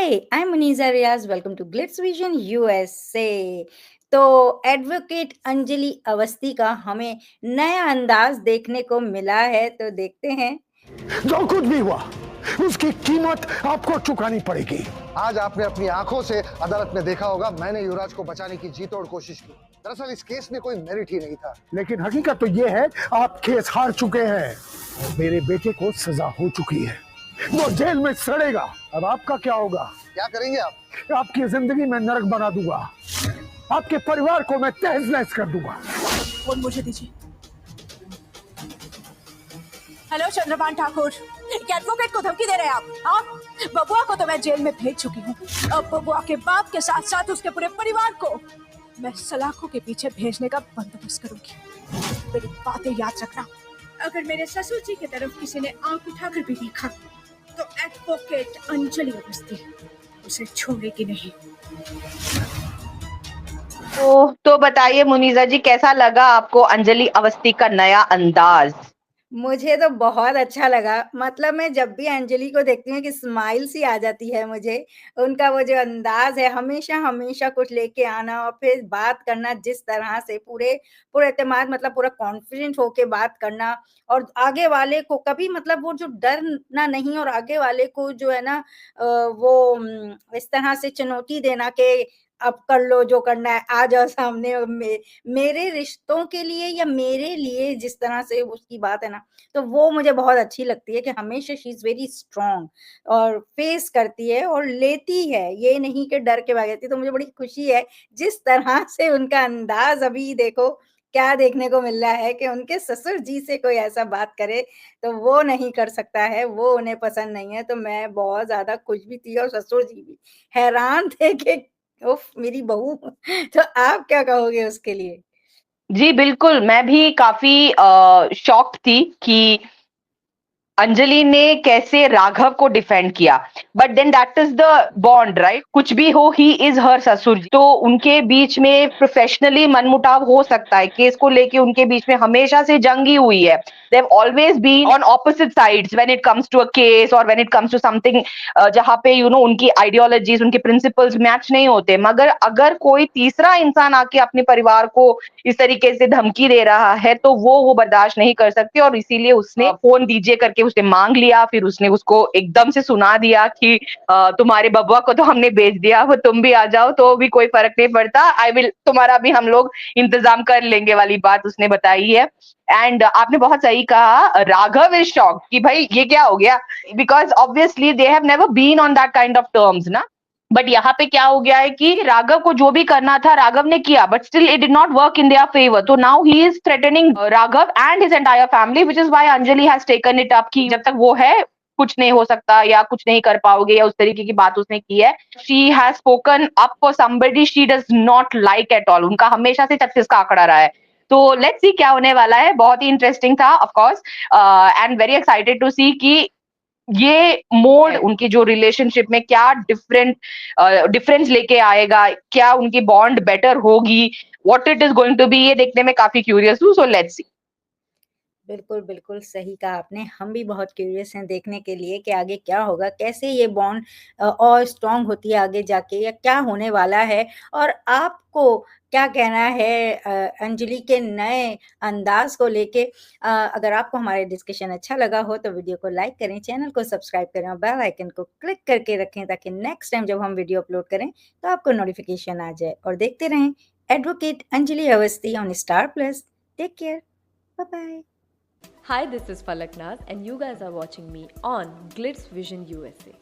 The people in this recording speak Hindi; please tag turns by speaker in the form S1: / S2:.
S1: Hi, I'm Muniza Riaz. Welcome to Glitz Vision USA. तो एडवोकेट अंजलि अवस्थी का हमें नया अंदाज देखने को मिला है, तो देखते हैं।
S2: जो कुछ भी हुआ उसकी कीमत आपको चुकानी पड़ेगी।
S3: आज आपने अपनी आंखों से अदालत में देखा होगा, मैंने युवराज को बचाने की जी तोड़ कोशिश की। दरअसल इस केस में कोई मेरिट ही नहीं था।
S2: लेकिन हकीकत तो ये है, आप केस हार चुके हैं। मेरे बेटे को सजा हो चुकी है, वो जेल में सड़ेगा। अब आपका क्या होगा?
S3: क्या करेंगे आप?
S2: आपकी जिंदगी में नरक बना दूंगा, आपके परिवार को मैं तहस नहस कर दूंगा।
S4: फोन मुझे दीजिए। हेलो चंद्रभान ठाकुर, एक एडवोकेट को धमकी दे रहे हैं आप? बबुआ को तो मैं जेल में भेज चुकी हूँ, अब बबुआ के बाप के साथ साथ उसके पूरे परिवार को मैं सलाखों के पीछे भेजने का बंदोबस्त करूंगी। मेरी बातें याद रखना। अगर मेरे ससुर जी की तरफ किसी ने आंख उठाकर भी देखा तो एडवोकेट अंजलि अवस्थी उसे छोड़ेगी नहीं।
S5: तो बताइए मुनीजा जी, कैसा लगा आपको अंजलि अवस्थी का नया अंदाज?
S1: मुझे तो बहुत अच्छा लगा। मतलब मैं जब भी अंजलि को देखती हूँ कि स्माइल सी आ जाती है मुझे। उनका वो जो अंदाज़ है, हमेशा कुछ लेके आना और फिर बात करना जिस तरह से पूरे एतमाद, मतलब पूरा कॉन्फिडेंट होके बात करना, और आगे वाले को कभी, मतलब वो जो डरना नहीं, और आगे वाले को जो है ना इस तरह से चुनौती देना कि अब कर लो जो करना है, आ जाओ सामने। मेरे रिश्तों के लिए या मेरे लिए जिस तरह से उसकी बात है ना, तो वो मुझे बहुत अच्छी लगती है कि हमेशा शी इज़ वेरी स्ट्रॉन्ग और फेस करती है और लेती है, ये नहीं कि डर के भाग जाती है। तो मुझे बड़ी खुशी है जिस तरह से उनका अंदाज़, अभी देखो क्या देखने को मिल रहा है कि उनके ससुर जी से कोई ऐसा बात करे, तो वो नहीं कर सकता है, वो उन्हें पसंद नहीं है। तो मैं बहुत ज़्यादा खुश भी थी और ससुर जी भी हैरान थे कि उफ़! मेरी बहू। तो आप क्या कहोगे उसके लिए?
S5: जी बिल्कुल, मैं भी काफ़ी शॉक्ड थी कि अंजलि ने कैसे राघव को डिफेंड किया, but then that is the bond, right? कुछ भी हो, ही इज हर ससुर जी, तो उनके बीच में प्रोफेशनली मनमुटाव हो सकता है। केस को लेके उनके बीच में हमेशा से जंग ही हुई है। They have always been on opposite sides when it comes to a case और when it comes to something जहाँ पे उनकी आइडियोलॉजीज, उनके प्रिंसिपल्स मैच नहीं होते। मगर अगर कोई तीसरा इंसान आके अपने परिवार को इस तरीके से धमकी दे रहा है तो वो बर्दाश्त नहीं कर सकती, और इसीलिए उसने फोन दीजिए करके उसने मांग लिया। फिर उसने उसको एकदम से सुना दिया कि तुम्हारे बबुआ को तो हमने भेज दिया, वो तुम भी आ जाओ तो भी कोई फर्क नहीं पड़ता, आई विल, तुम्हारा भी हम लोग इंतजाम कर लेंगे वाली बात उसने बताई है। एंड आपने बहुत सही कहा, राघव इज शॉक कि भाई ये क्या हो गया, because obviously they have never been on that kind of terms ना। बट यहाँ पे क्या हो गया है कि राघव को जो भी करना था राघव ने किया, but still it did not work in their favour. तो now he is threatening Raghav and his entire family, which is why Anjali has taken it up कि जब तक वो है कुछ नहीं हो सकता या कुछ नहीं कर पाओगे, या उस तरीके की बात उसने की है। She has spoken up for somebody she does not like at all. उनका हमेशा से 36 का आंकड़ा रहा है। तो लेट्स सी क्या होने वाला है। बहुत ही इंटरेस्टिंग था of course, and very excited to see कि ये मोड उनकी जो रिलेशनशिप में क्या डिफरेंस लेके आएगा, क्या उनकी बॉन्ड बेटर होगी, what it is going to be, ये देखने में काफी क्यूरियस हूँ। So let's see.
S1: बिल्कुल सही कहा आपने। हम भी बहुत क्यूरियस हैं देखने के लिए कि आगे क्या होगा, कैसे ये बॉन्ड और स्ट्रॉन्ग होती है आगे जाके, या क्या होने वाला है। और आपको क्या कहना है अंजलि के नए अंदाज़ को लेके? अगर आपको हमारा डिस्कशन अच्छा लगा हो तो वीडियो को लाइक करें, चैनल को सब्सक्राइब करें और बेल आइकन को क्लिक करके रखें, ताकि नेक्स्ट टाइम जब हम वीडियो अपलोड करें तो आपको नोटिफिकेशन आ जाए। और देखते रहें advocate Anjali Awasthi on Star Plus. Take care, bye bye.
S6: Hi, this is Falak Naz, and you guys are watching me on Glitz Vision USA.